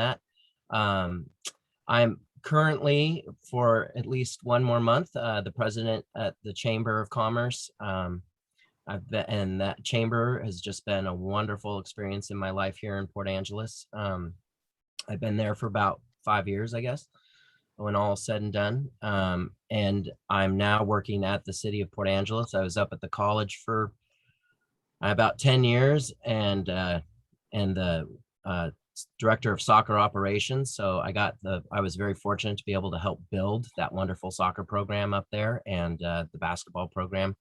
that. I'm currently, for at least one more month, the president at the Chamber of Commerce. And that chamber has just been a wonderful experience in my life here in Port Angeles. I've been there for about 5 years, I guess, when all is said and done. And I'm now working at the city of Port Angeles. I was up at the college for about 10 years and the director of soccer operations. So I was very fortunate to be able to help build that wonderful soccer program up there and the basketball program.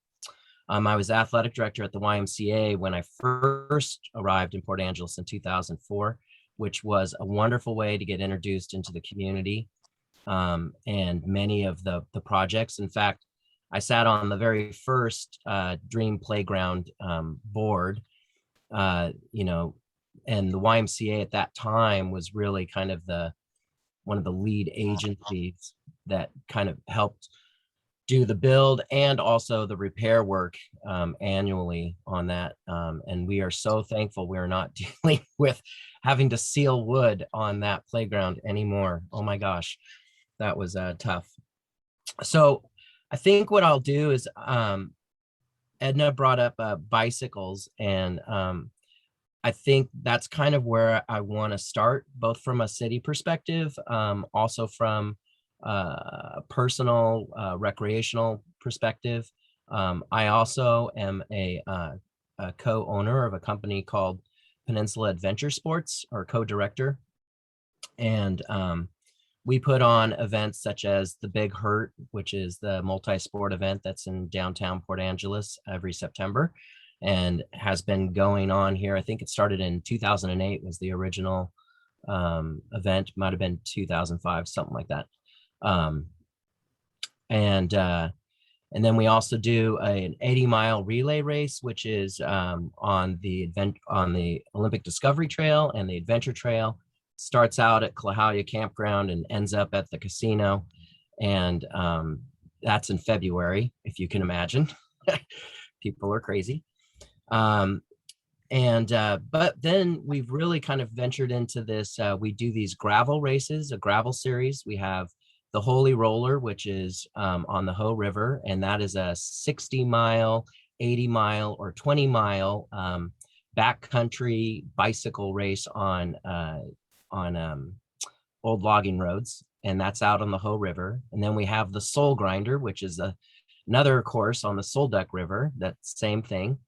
I was athletic director at the YMCA when I first arrived in Port Angeles in 2004, which was a wonderful way to get introduced into the community and many of the projects. In fact, I sat on the very first Dream Playground board, and the YMCA at that time was really kind of one of the lead agencies that kind of helped do the build and also the repair work annually on that. And we are so thankful we're not dealing with having to seal wood on that playground anymore. Oh my gosh, that was tough. So I think what I'll do is Edna brought up bicycles, and I think that's kind of where I want to start, both from a city perspective, also from a personal recreational perspective. I also am a co-owner of a company called Peninsula Adventure Sports, or co-director. And we put on events such as the Big Hurt, which is the multi-sport event that's in downtown Port Angeles every September and has been going on here. I think it started in 2008 was the original event, might have been 2005, something like that. And then we also do an 80-mile relay race, which is on the Olympic Discovery Trail and the Adventure Trail. Starts out at Clahalia Campground and ends up at the casino. And that's in February, if you can imagine. People are crazy. But then we've really kind of ventured into this. We do these gravel races, a gravel series. We have the Holy Roller, which is on the Hoh River, and that is a 60-mile, 80-mile, or 20-mile backcountry bicycle race on old logging roads, and that's out on the Hoh River. And then we have the Soul Grinder, which is another course on the Solduck River, that same thing.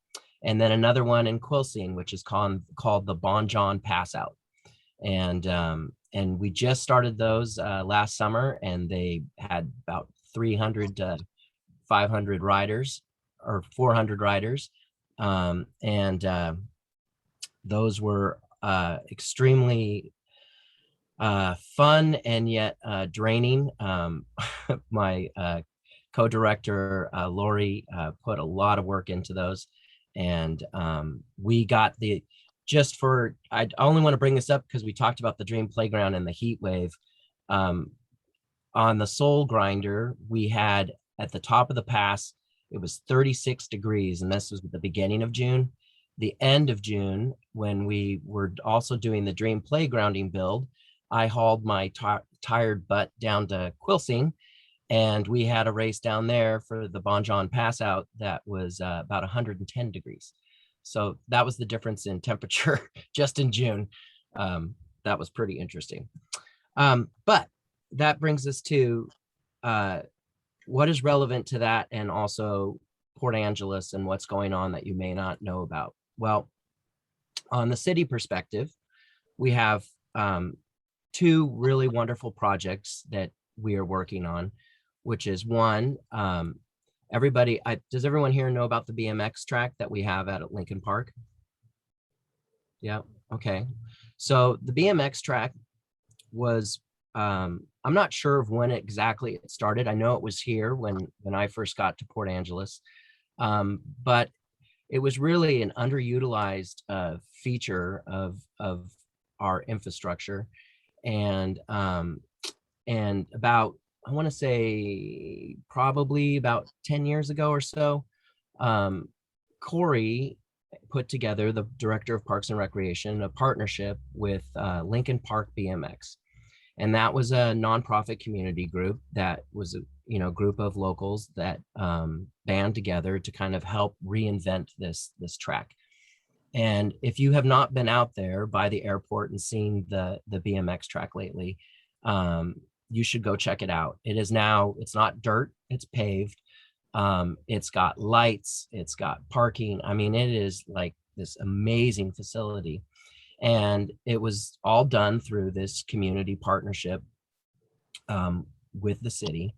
And then another one in Quilcene, which is called the Bon John Pass Out. And we just started those last summer, and they had about 300 to 500 riders, or 400 riders. Those were extremely fun and yet draining. My co-director, Lori, put a lot of work into those. And we got I only want to bring this up because we talked about the Dream Playground and the heat wave. On the Soul Grinder, we had at the top of the pass, it was 36 degrees, and this was at the beginning of June. The end of June, when we were also doing the Dream Playgrounding build, I hauled my tired butt down to Quilcene, and we had a race down there for the Bon John Pass Out that was about 110 degrees. So that was the difference in temperature just in June. That was pretty interesting. But that brings us to what is relevant to that, and also Port Angeles and what's going on that you may not know about. Well, on the city perspective, we have two really wonderful projects that we are working on, which is one, does everyone here know about the BMX track that we have at Lincoln Park? Yeah, okay. So the BMX track was, I'm not sure of when exactly it started. I know it was here when I first got to Port Angeles, but it was really an underutilized feature of our infrastructure. And about, I want to say probably about 10 years ago or so, Corey put together, the director of Parks and Recreation, a partnership with Lincoln Park BMX. And that was a nonprofit community group that was a group of locals that band together to kind of help reinvent this track. And if you have not been out there by the airport and seen the BMX track lately, you should go check it out. It's not dirt, it's paved. It's got lights, it's got parking. I mean, it is like this amazing facility. And it was all done through this community partnership with the city.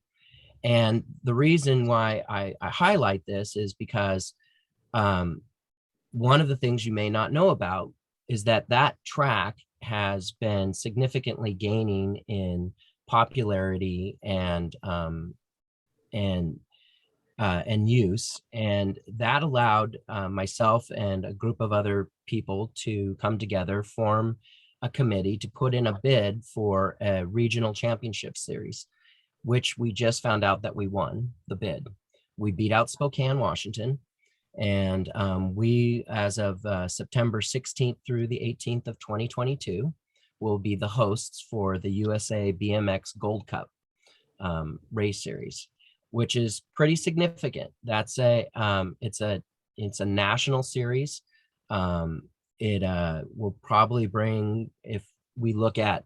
And the reason why I highlight this is because one of the things you may not know about is that track has been significantly gaining in popularity and use, and that allowed myself and a group of other people to come together, form a committee to put in a bid for a regional championship series, which we just found out that we won the bid. We beat out Spokane, Washington, and we, as of September 16th through the 18th of 2022, will be the hosts for the USA BMX Gold Cup race series, which is pretty significant. That's it's a national series. It will probably bring, if we look at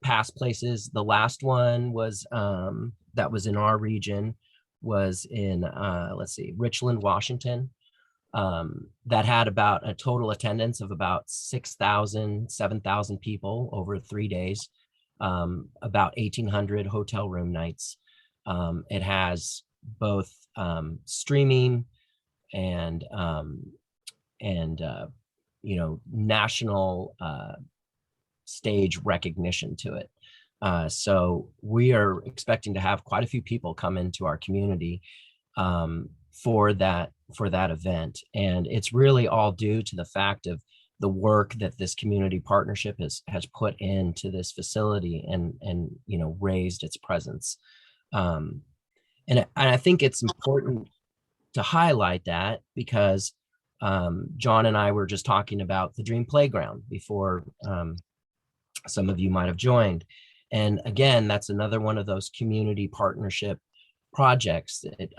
past places, the last one was that was in our region was in let's see, Richland, Washington. That had about a total attendance of about 6,000, 7,000 people over 3 days, about 1,800 hotel room nights. It has both streaming and national stage recognition to it. So we are expecting to have quite a few people come into our community for that event, and it's really all due to the fact of the work that this community partnership has put into this facility and raised its presence. And I think it's important to highlight that because John and I were just talking about the Dream Playground before some of you might have joined. And again, that's another one of those community partnership projects that,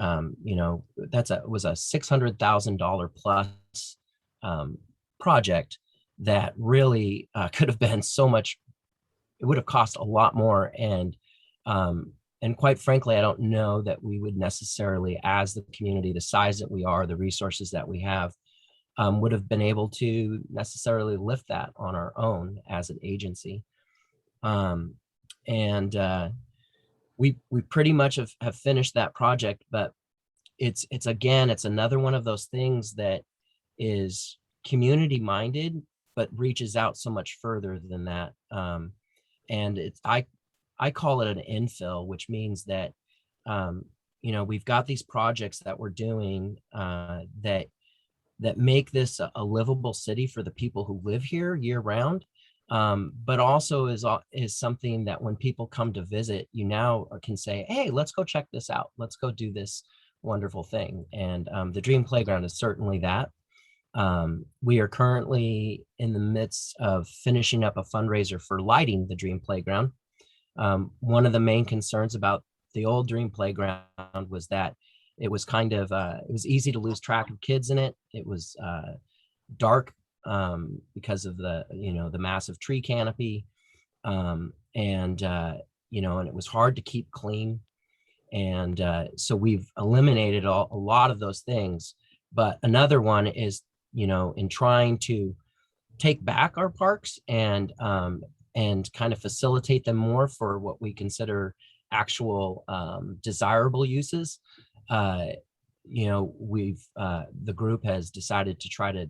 was a $600,000 plus project that really could have been so much, it would have cost a lot more. And quite frankly, I don't know that we would necessarily, as the community, the size that we are, the resources that we have, would have been able to necessarily lift that on our own as an agency. We pretty much have finished that project, but it's another one of those things that is community minded, but reaches out so much further than that. And I call it an infill, which means that, we've got these projects that we're doing that make this a livable city for the people who live here year round, but also is something that when people come to visit, you now can say, hey, let's go check this out. Let's go do this wonderful thing. And the Dream Playground is certainly that. We are currently in the midst of finishing up a fundraiser for lighting the Dream Playground. One of the main concerns about the old Dream Playground was that it was kind of, it was easy to lose track of kids in it. It was dark because of the massive tree canopy. And it was hard to keep clean. And so we've eliminated a lot of those things. But another one is, in trying to take back our parks and kind of facilitate them more for what we consider actual desirable uses. The group has decided to try to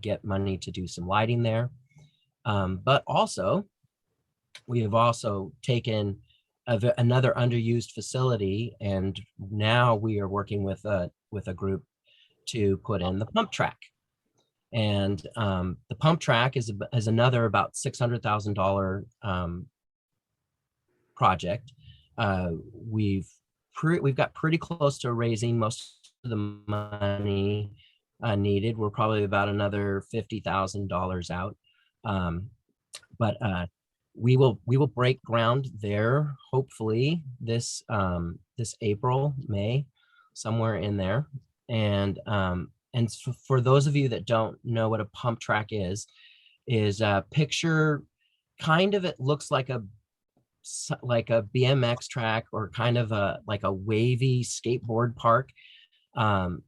get money to do some lighting there. But also, we have also taken another underused facility, and now we are working with a group to put in the pump track. And the pump track is another about $600,000 project. We've got pretty close to raising most of the money needed. We're probably about another $50,000 out. But we will break ground there hopefully this April, May, somewhere in there. And for those of you that don't know what a pump track is picture kind of, it looks like a BMX track, or kind of like a wavy skateboard park. And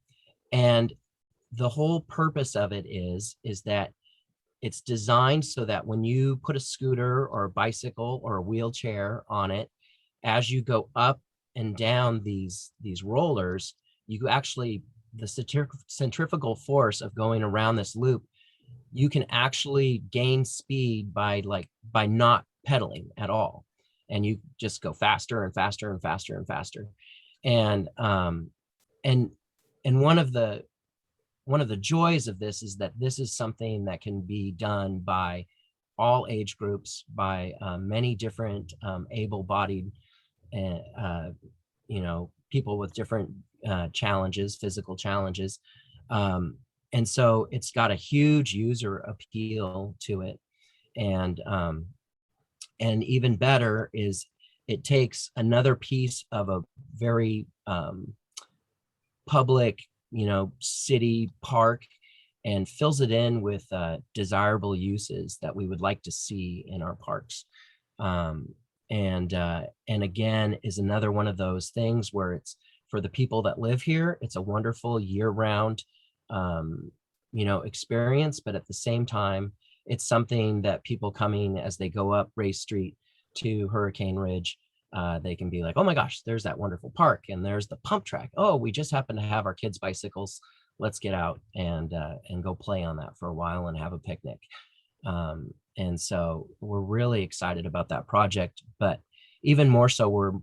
the whole purpose of it is that it's designed so that when you put a scooter or a bicycle or a wheelchair on it, as you go up and down these rollers, you actually, the centrifugal force of going around this loop, you can actually gain speed by not pedaling at all. And you just go faster and faster and faster and faster. And one of the joys of this is that this is something that can be done by all age groups, by many different able-bodied, people with different challenges, physical challenges. And so it's got a huge user appeal to it. And even better is it takes another piece of a very public, city park, and fills it in with desirable uses that we would like to see in our parks. And again, is another one of those things where it's for the people that live here, it's a wonderful year-round experience, but at the same time, it's something that people coming as they go up Race Street to Hurricane Ridge, they can be like, oh my gosh, there's that wonderful park, and there's the pump track. Oh, we just happen to have our kids' bicycles. Let's get out and go play on that for a while and have a picnic. And so we're really excited about that project, but even more so,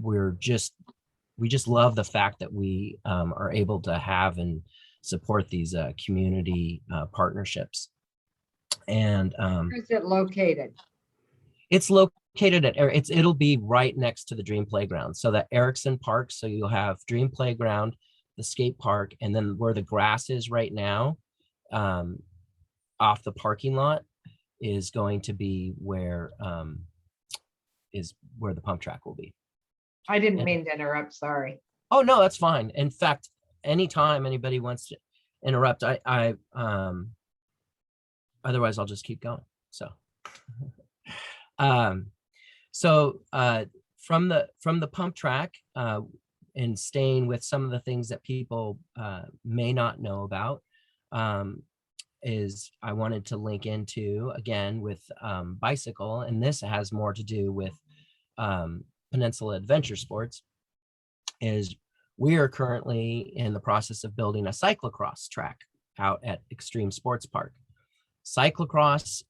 we just love the fact that we are able to have and support these community partnerships. And where is it located? It's located at it'll be right next to the Dream Playground. So that Erickson Park. So you'll have Dream Playground, the skate park, and then where the grass is right now, off the parking lot, is going to be where the pump track will be. I didn't mean to interrupt, sorry. Oh no, that's fine. In fact, anytime anybody wants to interrupt, I otherwise I'll just keep going. So from the pump track, and staying with some of the things that people may not know about, is I wanted to link into again with bicycle, and this has more to do with Peninsula Adventure Sports. Is we are currently in the process of building a cyclocross track out at Extreme Sports Park. Cyclocross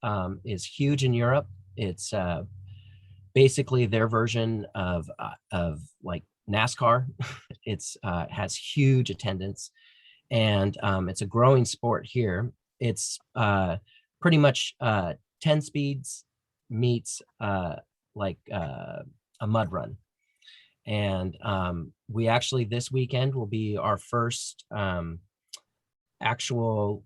is huge in Europe. It's basically their version of like NASCAR. It's has huge attendance, and it's a growing sport here. It's pretty much 10 speeds meets like a mud run. And we actually, this weekend will be our first actual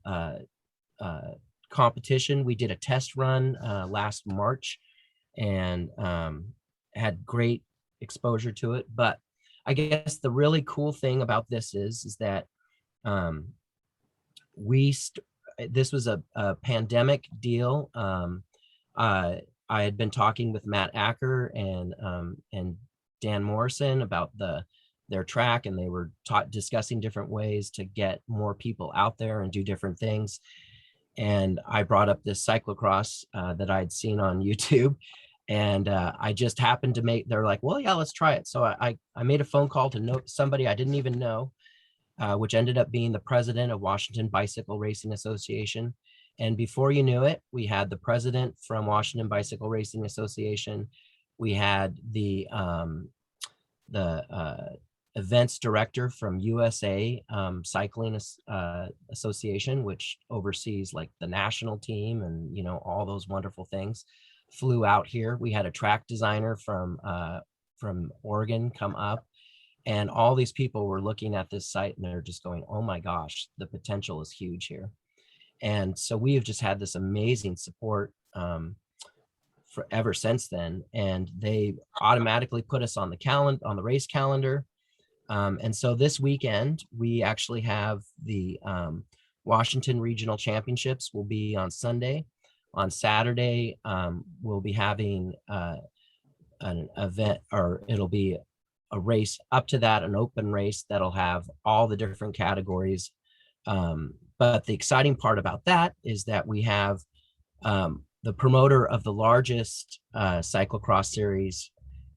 competition. We did a test run last March, and had great exposure to it. But I guess the really cool thing about this is that this was a pandemic deal. I had been talking with Matt Acker and Dan Morrison about their track, and they were discussing different ways to get more people out there and do different things. And I brought up this cyclocross that I'd seen on YouTube, and I just happened to they're like, well, yeah, let's try it. So I made a phone call to somebody I didn't even know, which ended up being the president of Washington Bicycle Racing Association. And before you knew it, we had the president from Washington Bicycle Racing Association. We had the events director from USA Cycling Association, which oversees like the national team and all those wonderful things, flew out here. We had a track designer from Oregon come up, And all these people were looking at this site and they're just going, oh my gosh, the potential is huge here. And so we have just had this amazing support for ever since then. And they automatically put us on the calendar, on the race calendar. And so this weekend, we actually have the Washington Regional Championships will be on Sunday. On Saturday, we'll be having an event, or it'll be a race up to that, an open race that'll have all the different categories. But the exciting part about that is that we have the promoter of the largest cyclocross series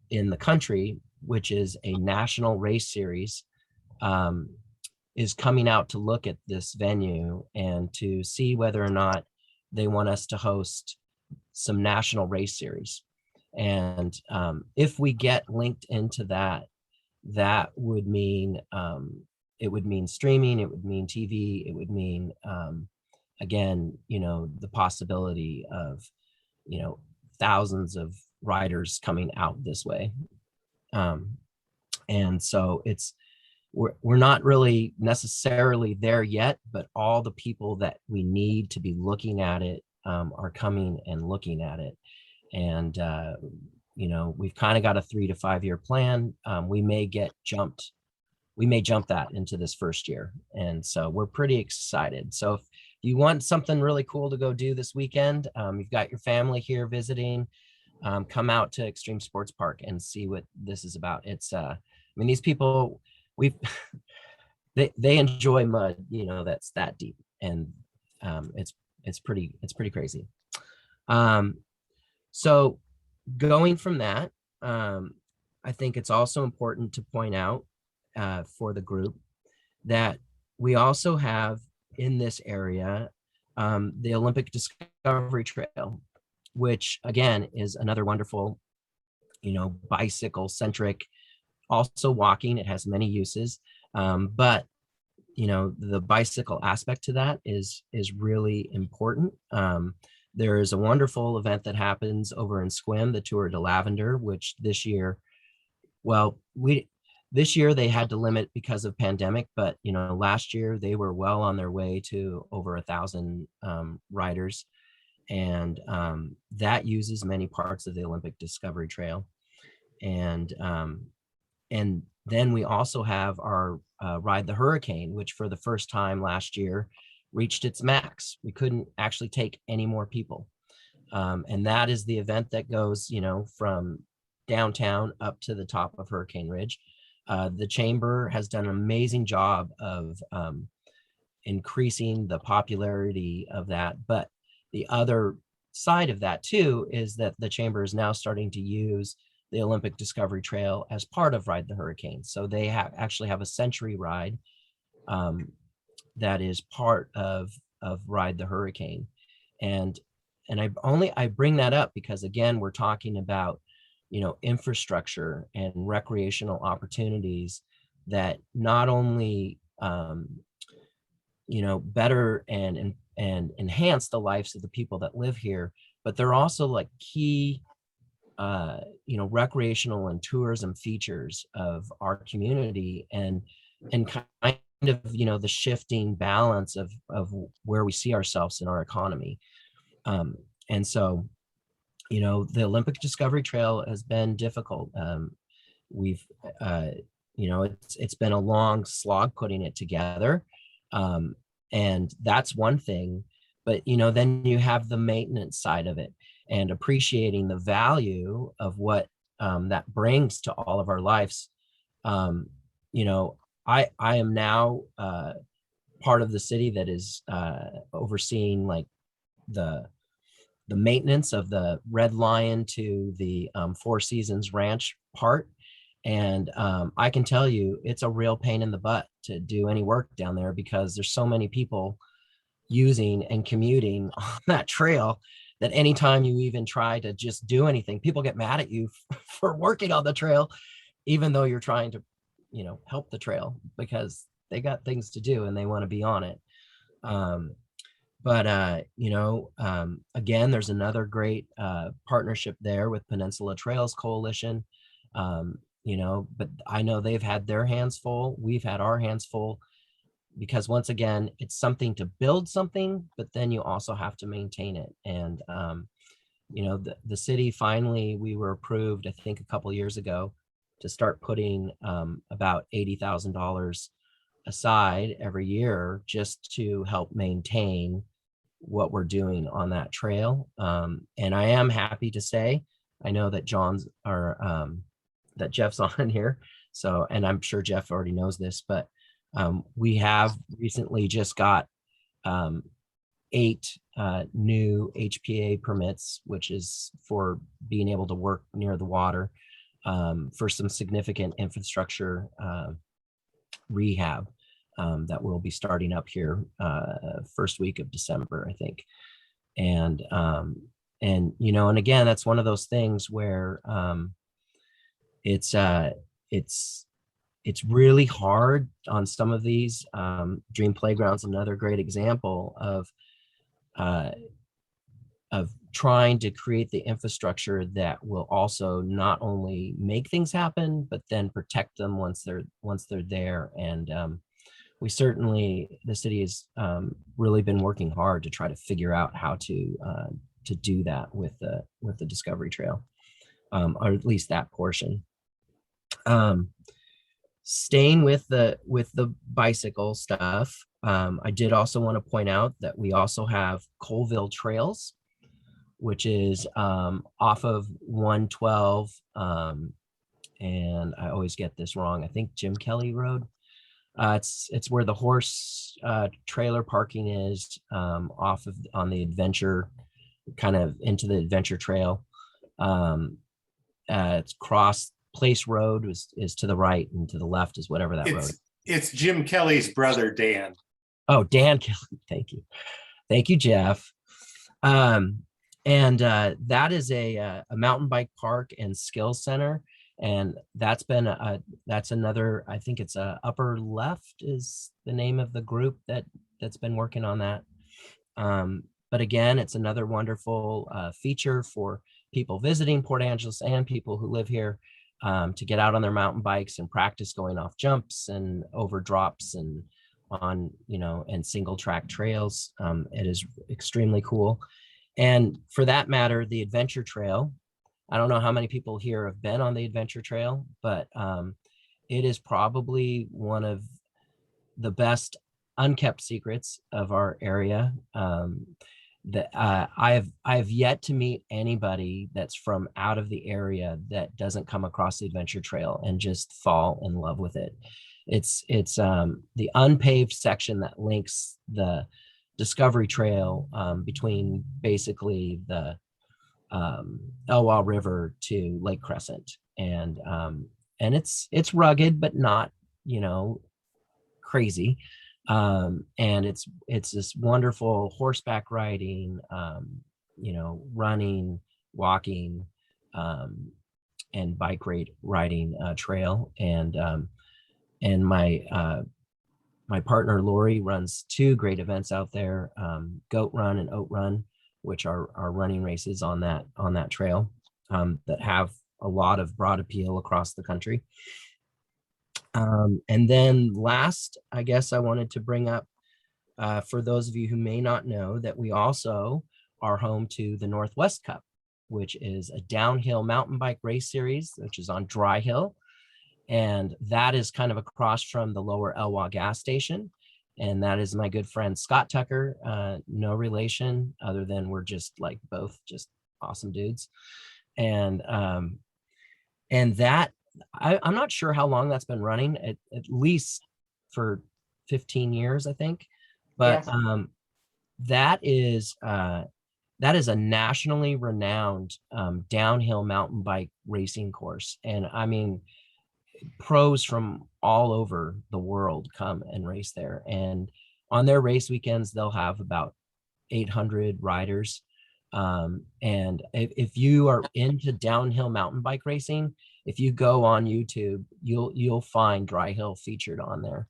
in the country, which is a national race series, is coming out to look at this venue and to see whether or not they want us to host some national race series. And if we get linked into that, that would mean it would mean streaming, it would mean TV, it would mean again, you know, the possibility of, you know, thousands of riders coming out this way. And so we're not really necessarily there yet, but all the people that we need to be looking at it are coming and looking at it. And you know, we've kind of got a 3 to 5 year plan. We may jump that into this first year. And so we're pretty excited. So if you want something really cool to go do this weekend, you've got your family here visiting, come out to Extreme Sports Park and see what this is about. It's I mean, these people, they enjoy mud, you know, that's that deep. And it's pretty crazy. So going from that, I think it's also important to point out for the group that we also have in this area the Olympic Discovery Trail, which again is another wonderful, you know, bicycle centric, also walking. It has many uses, but you know, the bicycle aspect to that is really important. There is a wonderful event that happens over in Squim, the Tour de Lavender, which this year, well, this year they had to limit because of pandemic, but you know, last year they were well on their way to over 1,000 riders, and that uses many parts of the Olympic Discovery Trail. And then we also have our Ride the Hurricane, which for the first time last year reached its max. We couldn't actually take any more people. And that is the event that goes, you know, from downtown up to the top of Hurricane Ridge. The chamber has done an amazing job of increasing the popularity of that. But the other side of that too is that the chamber is now starting to use the Olympic Discovery Trail as part of Ride the Hurricane. So they actually have a century ride that is part of Ride the Hurricane. And I bring that up because again, we're talking about, you know, infrastructure and recreational opportunities that not only you know, better and enhance the lives of the people that live here, but they're also like key you know, recreational and tourism features of our community, and kind of, you know, the shifting balance of where we see ourselves in our economy. And so, you know, the Olympic Discovery Trail has been difficult. We've you know, it's been a long slog putting it together, and that's one thing. But you know, then you have the maintenance side of it, and appreciating the value of what that brings to all of our lives. You know, I am now part of the city that is overseeing like the maintenance of the Red Lion to the Four Seasons Ranch part. And I can tell you, it's a real pain in the butt to do any work down there because there's so many people using and commuting on that trail that anytime you even try to just do anything, people get mad at you for working on the trail, even though you're trying to, you know, help the trail because they got things to do and they want to be on it. But you know, again, there's another great partnership there with Peninsula Trails Coalition. but I know they've had their hands full. We've had our hands full, because once again, it's something to build something, but then you also have to maintain it. And, the city finally, we were approved, I think a couple years ago, to start putting about $80,000 aside every year just to help maintain what we're doing on that trail. And I am happy to say, I know that that Jeff's on here. So, and I'm sure Jeff already knows this, but we have recently just got 8 new HPA permits, which is for being able to work near the water, for some significant infrastructure rehab that will be starting up here first week of December, I think. And and again, that's one of those things where it's really hard on some of these. Dream Playground's another great example of trying to create the infrastructure that will also not only make things happen, but then protect them once they're there. And the city has really been working hard to try to figure out how to do that with the Discovery Trail, or at least that portion. Staying with the bicycle stuff, I did also want to point out that we also have Coalville Trails, which is off of 112, and I always get this wrong. I think Jim Kelly Road. It's where the horse trailer parking is, on the adventure, kind of into the adventure trail. It's Cross Place Road is to the right, and to the left is whatever that road is. It's Jim Kelly's brother, Dan. Oh, Dan Kelly. Thank you, Jeff. And that is a mountain bike park and skills center. And that's another, I think it's Upper Left is the name of the group that's been working on that. But again, it's another wonderful feature for people visiting Port Angeles and people who live here, to get out on their mountain bikes and practice going off jumps and over drops and on, and single track trails. It is extremely cool. And for that matter, the Adventure Trail, I don't know how many people here have been on the Adventure Trail, but it is probably one of the best unkept secrets of our area. That I have yet to meet anybody that's from out of the area that doesn't come across the Adventure Trail and just fall in love with it. It's the unpaved section that links the Discovery Trail between basically the Elwha River to Lake Crescent, and it's rugged but not crazy. And it's this wonderful horseback riding, running, walking, and bike riding trail. And my partner Lori runs 2 great events out there, Goat Run and Oat Run, which are running races on that trail, that have a lot of broad appeal across the country. And then last, I guess I wanted to bring up, for those of you who may not know, that we also are home to the Northwest Cup, which is a downhill mountain bike race series, which is on Dry Hill. And that is kind of across from the Lower Elwha gas station. And that is my good friend, Scott Tucker, no relation other than we're just like both just awesome dudes. And that, I'm not sure how long that's been running, at least for 15 years, I think. But Yes. that is a nationally renowned downhill mountain bike racing course. And I mean, pros from all over the world come and race there. And on their race weekends, they'll have about 800 riders. And if you are into downhill mountain bike racing, if you go on YouTube, you'll find Dry Hill featured on there,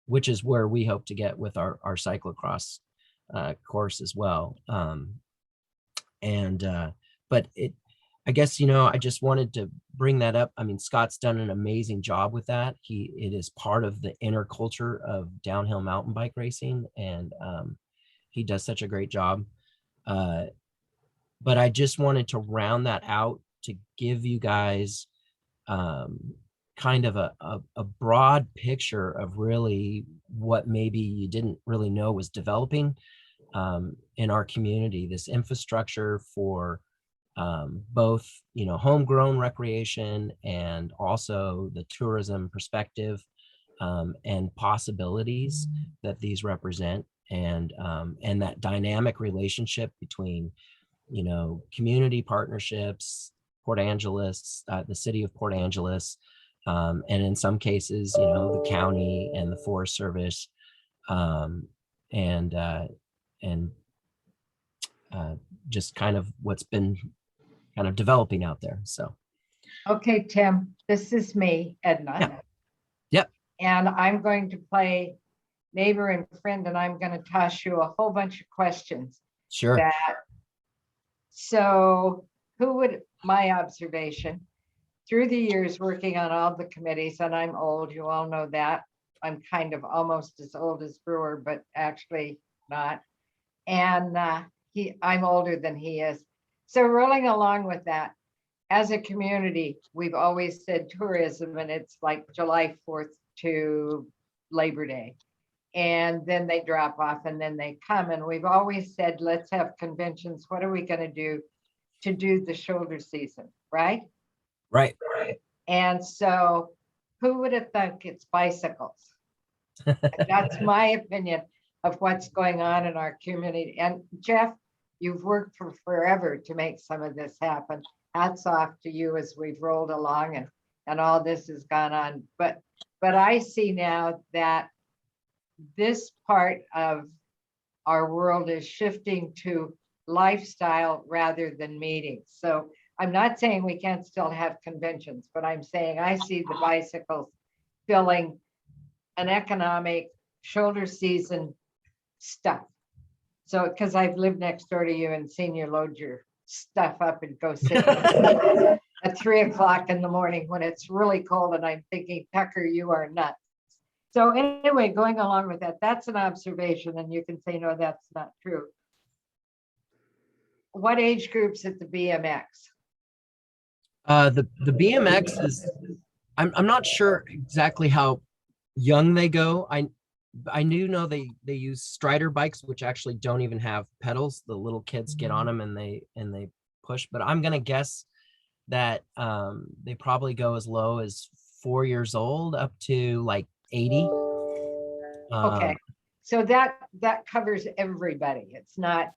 which is where we hope to get with our cyclocross course as well. But I guess, you know, I just wanted to bring that up. I mean, Scott's done an amazing job with that. It is part of the inner culture of downhill mountain bike racing, and he does such a great job. Uh, but I just wanted to round that out to give you guys kind of a broad picture of really what maybe you didn't really know was developing in our community, this infrastructure for both, you know, homegrown recreation and also the tourism perspective and possibilities that these represent, and that dynamic relationship between, you know, community partnerships, Port Angeles, the city of Port Angeles, and in some cases, you know, the county and the Forest Service, and just kind of what's been kind of developing out there. So, Okay, Tim, this is me, Edna. yeah. Yep. And I'm going to play neighbor and friend, and I'm going to toss you a whole bunch of questions. Sure. So who would, my observation, through the years working on all the committees, and I'm old, you all know that. I'm kind of almost as old as Brewer, but actually not. And I'm older than he is. So rolling along with that, as a community, we've always said tourism, and it's like July 4th to Labor Day. And then they drop off and then they come. And we've always said, let's have conventions. What are we going to do the shoulder season, right? Right. And so who would have thunk it's bicycles? That's my opinion of what's going on in our community. And Jeff, you've worked for forever to make some of this happen. Hats off to you as we've rolled along and all this has gone on. But I see now that this part of our world is shifting to lifestyle rather than meetings. So I'm not saying we can't still have conventions, but I'm saying I see the bicycles filling an economic shoulder season stuff. So, because I've lived next door to you and seen you load your stuff up and go sit at 3 o'clock in the morning when it's really cold, and I'm thinking, Tucker, you are nuts. So anyway, going along with that, that's an observation, and you can say, no, that's not true. What age groups at the BMX? The BMX is, I'm not sure exactly how young they go. I do know they use Strider bikes, which actually don't even have pedals. The little kids get on them and they push. But I'm gonna guess that they probably go as low as 4 years old up to like 80. Okay, so that covers everybody. It's not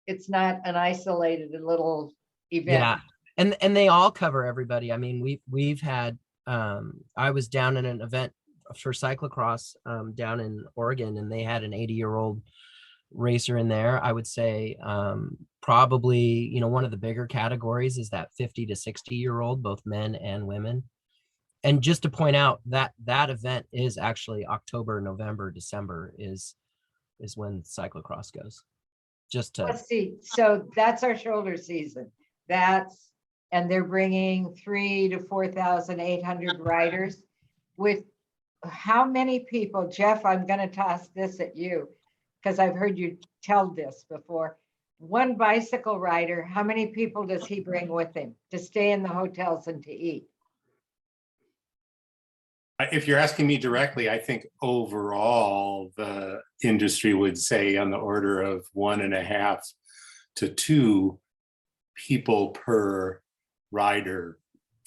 an isolated little event. Yeah, and they all cover everybody. I mean, we've had I was down in an event for cyclocross down in Oregon, and they had an 80-year-old racer in there. I would say probably, you know, one of the bigger categories is that 50 to 60-year-old, both men and women. And just to point out that that event is actually October, November, December is when cyclocross goes. Just to Let's see. So that's our shoulder season. And they're bringing 3,000 to 4,800 riders. With how many people, Jeff, I'm going to toss this at you because I've heard you tell this before. One bicycle rider, how many people does he bring with him to stay in the hotels and to eat? If you're asking me directly, I think overall the industry would say on the order of 1.5 to 2 people per rider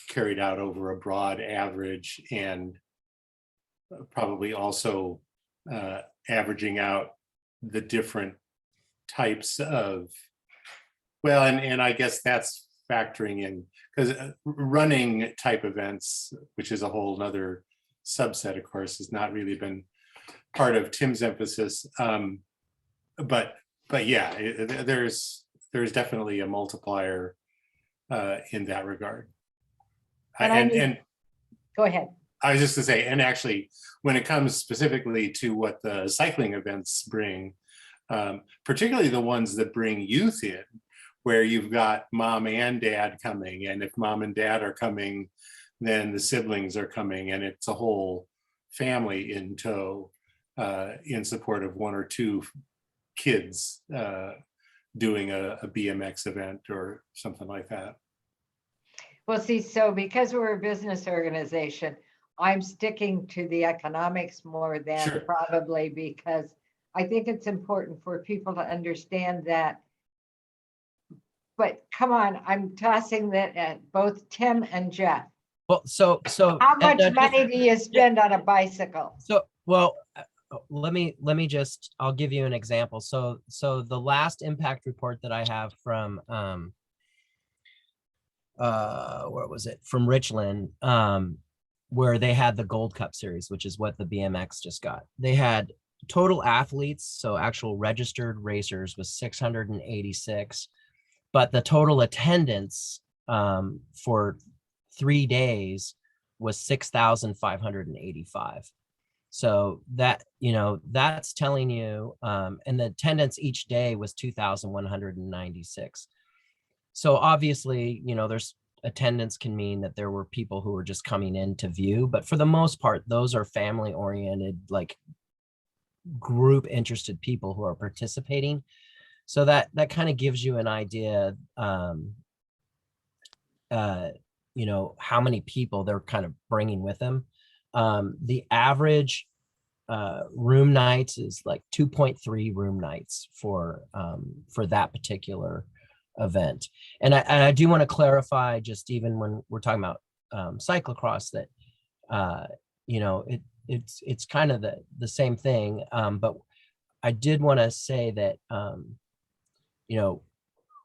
carried out over a broad average, and probably also averaging out the different types of, well, and I guess that's factoring in, because running type events, which is a whole nother subset, of course, has not really been part of Tim's emphasis. But yeah, there's definitely a multiplier in that regard. And go ahead. I was just to say, and actually, when it comes specifically to what the cycling events bring, particularly the ones that bring youth in, where you've got mom and dad coming, and if mom and dad are coming, then the siblings are coming, and it's a whole family in tow in support of one or two kids doing a BMX event or something like that. Well, see, so because we're a business organization, I'm sticking to the economics more than Sure. probably, because I think it's important for people to understand that. But come on, I'm tossing that at both Tim and Jeff. Well, so How much just- money do you spend on a bicycle? So, well, let me just, I'll give you an example. So the last impact report that I have from where was it, from Richland, where they had the Gold Cup series, which is what the BMX just got. They had total athletes, so actual registered racers, was 686, but the total attendance for 3 days was 6,585. So that, that's telling you, and the attendance each day was 2,196. So obviously, there's attendance can mean that there were people who were just coming in to view, but for the most part, those are family oriented, like group interested people who are participating. So that kind of gives you an idea, how many people they're kind of bringing with them. The average room nights is like 2.3 room nights for that particular event. And I do want to clarify, just even when we're talking about cyclocross, that it's kind of the same thing. But I did want to say that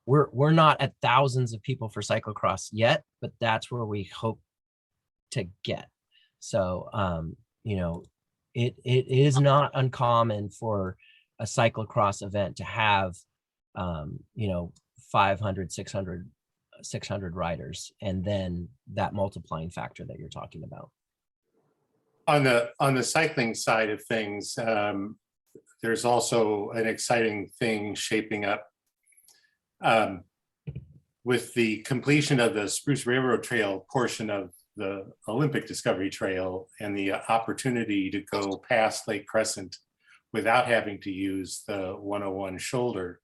we're not at thousands of people for cyclocross yet, but that's where we hope to get. So it is not uncommon for a cyclocross event to have 500, 600 riders, and then that multiplying factor that you're talking about. On the cycling side of things, there's also an exciting thing shaping up. With the completion of the Spruce Railroad Trail portion of the Olympic Discovery Trail and the opportunity to go past Lake Crescent without having to use the 101 shoulder,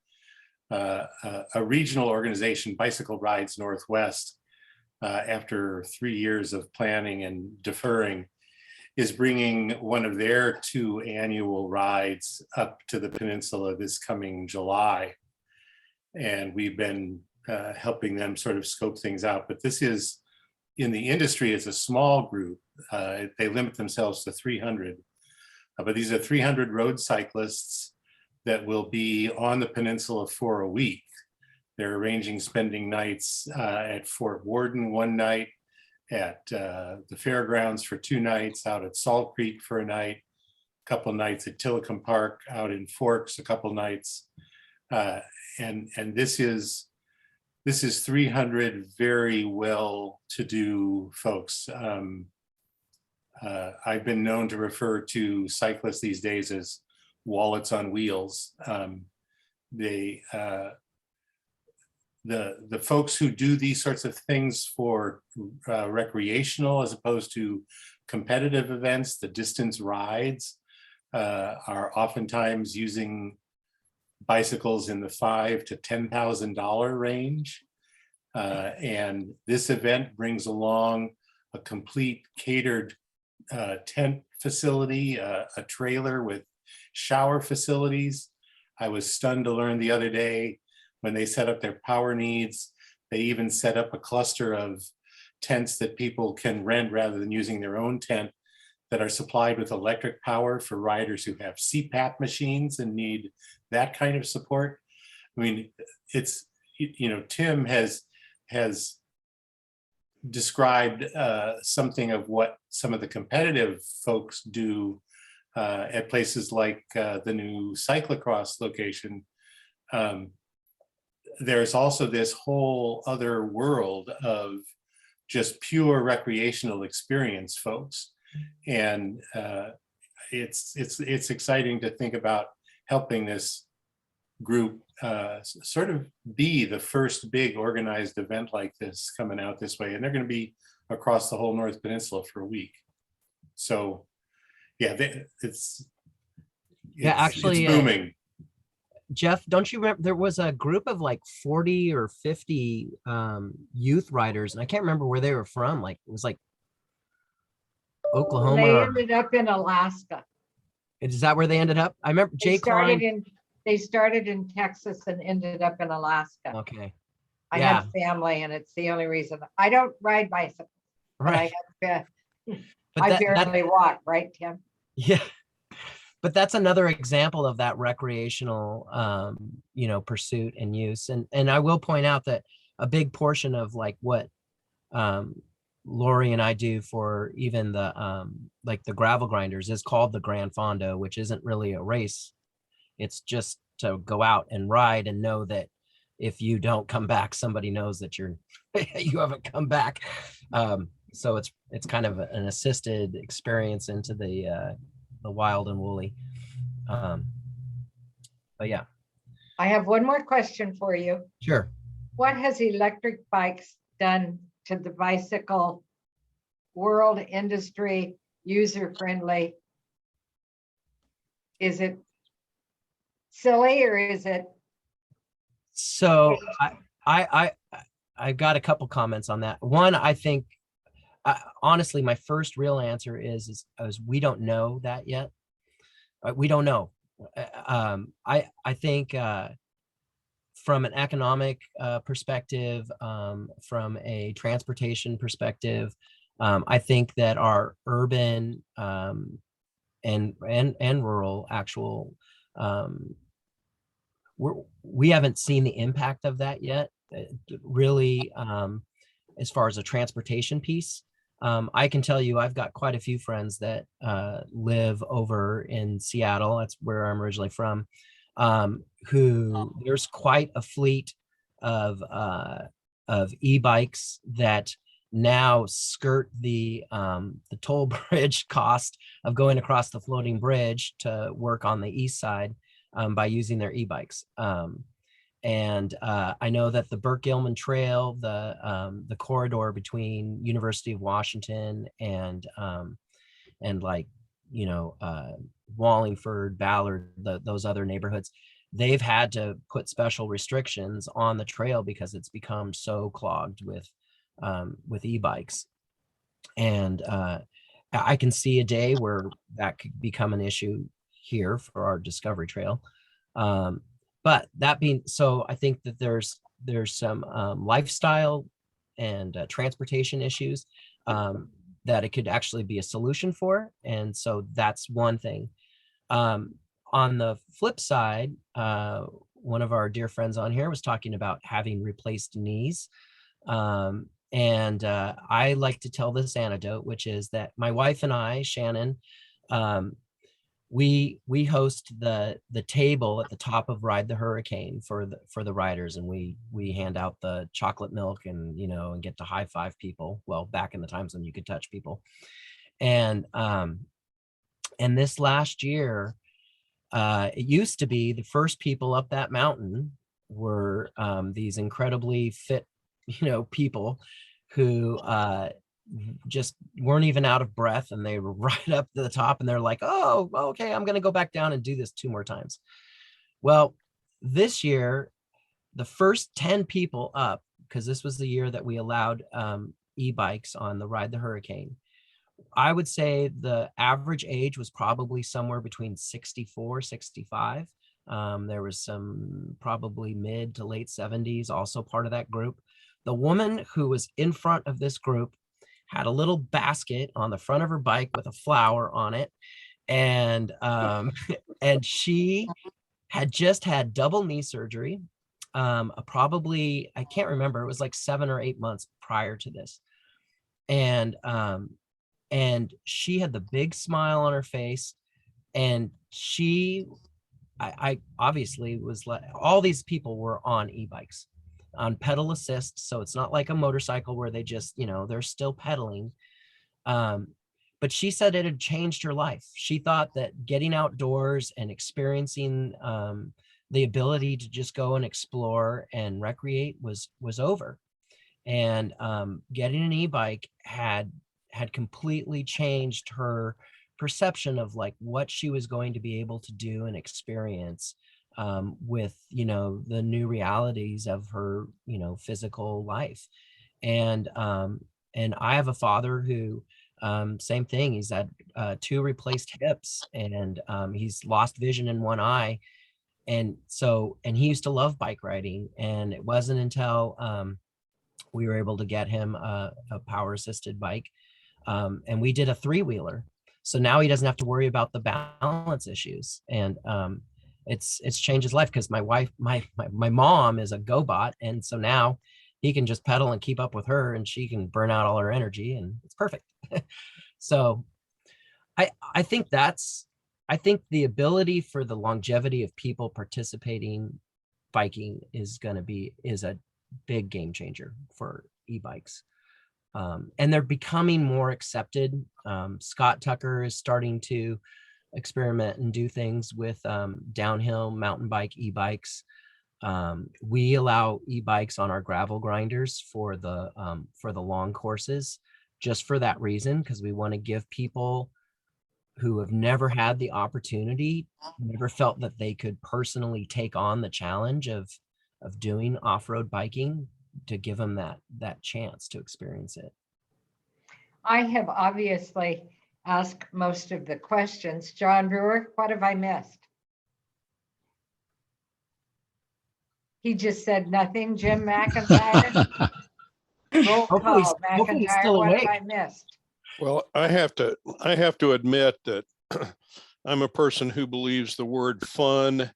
a regional organization, Bicycle Rides Northwest, after 3 years of planning and deferring, is bringing one of their 2 annual rides up to the peninsula this coming July. And we've been helping them sort of scope things out. But this is, in the industry, it's a small group. They limit themselves to 300. But these are 300 road cyclists that will be on the peninsula for a week. They're arranging spending nights at Fort Worden one night, at the fairgrounds for 2 nights, out at Salt Creek for a night, a couple of nights at Tillicum Park, out in Forks a couple of nights. And this is 300 very well-to-do folks. I've been known to refer to cyclists these days as wallets on wheels. The folks who do these sorts of things for recreational as opposed to competitive events, the distance rides, are oftentimes using bicycles in the $5,000 to $10,000 range. And this event brings along a complete catered tent facility, a trailer with shower facilities. I was stunned to learn the other day, when they set up their power needs, they even set up a cluster of tents that people can rent rather than using their own tent, that are supplied with electric power for riders who have CPAP machines and need that kind of support. I mean, it's, Tim has described something of what some of the competitive folks do at places like the new cyclocross location. There's also this whole other world of just pure recreational experience folks. And it's exciting to think about helping this group sort of be the first big organized event like this coming out this way. And they're going to be across the whole North Peninsula for a week. So yeah, it's actually, booming. Jeff, don't you remember there was a group of like 40 or 50 youth riders, and I can't remember where they were from. Like it was like Oklahoma. They ended up in Alaska. Is that where they ended up? I remember Jay Klein. They started in Texas and ended up in Alaska. Okay. I Yeah. have family, and it's the only reason. I don't ride bicycles. Right. But But I barely walk, right, Tim? Yeah. But that's another example of that recreational, pursuit and use. And I will point out that a big portion of like what Lori and I do for even the like the gravel grinders is called the Grand Fondo, which isn't really a race. It's just to go out and ride and know that if you don't come back, somebody knows that you haven't come back. So it's kind of an assisted experience into the wild and woolly. But yeah. I have one more question for you. Sure. What has electric bikes done to the bicycle world industry, user friendly? Is it silly or is it? So I've got a couple comments on that. One, I think honestly, my first real answer is we don't know that yet. We don't know. I think from an economic perspective, from a transportation perspective, I think that our urban and rural actual we haven't seen the impact of that yet. Really, as far as a transportation piece. I can tell you, I've got quite a few friends that live over in Seattle. That's where I'm originally from. Who there's quite a fleet of e-bikes that now skirt the toll bridge cost of going across the floating bridge to work on the east side by using their e-bikes. And I know that the Burke-Gilman Trail, the corridor between University of Washington and like, Wallingford, Ballard, those other neighborhoods, they've had to put special restrictions on the trail because it's become so clogged with e-bikes. And I can see a day where that could become an issue here for our Discovery Trail. But that being so, I think that there's some lifestyle and transportation issues that it could actually be a solution for. And so that's one thing. On the flip side, one of our dear friends on here was talking about having replaced knees. And I like to tell this anecdote, which is that my wife and I, Shannon, we host the table at the top of Ride the Hurricane for the riders, and we hand out the chocolate milk and and get to high five people. Well, back in the times when you could touch people. And this last year, it used to be the first people up that mountain were these incredibly fit people who just weren't even out of breath, and they were right up to the top, and they're like, oh, okay, I'm going to go back down and do this 2 more times. Well, this year, the first 10 people up, because this was the year that we allowed e-bikes on the Ride the Hurricane, I would say the average age was probably somewhere between 64, 65. There was some probably mid to late 70s, also part of that group. The woman who was in front of this group had a little basket on the front of her bike with a flower on it. And and she had just had double knee surgery, probably, I can't remember, it was like 7 or 8 months prior to this. And she had the big smile on her face, and I obviously was like, all these people were on e-bikes, on pedal assist. So it's not like a motorcycle where they just, they're still pedaling. But she said it had changed her life. She thought that getting outdoors and experiencing the ability to just go and explore and recreate was over. And getting an e-bike had completely changed her perception of like what she was going to be able to do and experience with, you know, the new realities of her, you know, physical life. And I have a father who same thing, he's had 2 replaced hips, and he's lost vision in one eye. And so, and he used to love bike riding, and it wasn't until we were able to get him a power assisted bike, and we did a 3-wheeler. So now he doesn't have to worry about the balance issues. And it's changed his life, because my wife, my mom is a GoBot, and so now he can just pedal and keep up with her, and she can burn out all her energy, and it's perfect. So I think the ability for the longevity of people participating biking is a big game changer for e-bikes. And they're becoming more accepted. Scott Tucker is starting to experiment and do things with downhill mountain bike e-bikes. We allow e-bikes on our gravel grinders for the long courses, just for that reason, because we want to give people who have never had the opportunity, never felt that they could personally take on the challenge of doing off-road biking, to give them that chance to experience it. I have obviously asked most of the questions. John Brewer, what have I missed? He just said nothing. Jim McIntyre. Roll Hopefully call, he's McIntyre, still what have awake. I missed? Well, I have to admit that I'm a person who believes the word fun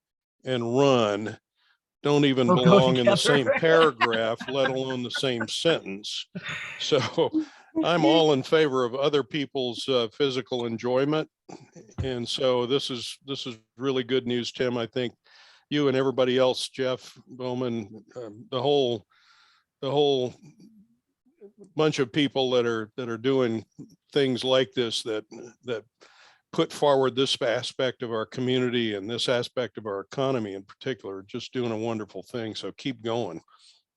and run don't even We'll go belong in the together. same paragraph, let alone the same sentence. So I'm all in favor of other people's physical enjoyment. And so this is really good news, Tim. I think you and everybody else, Jeff Bowman, the whole bunch of people that are doing things like this, that put forward this aspect of our community and this aspect of our economy in particular, just doing a wonderful thing. So keep going.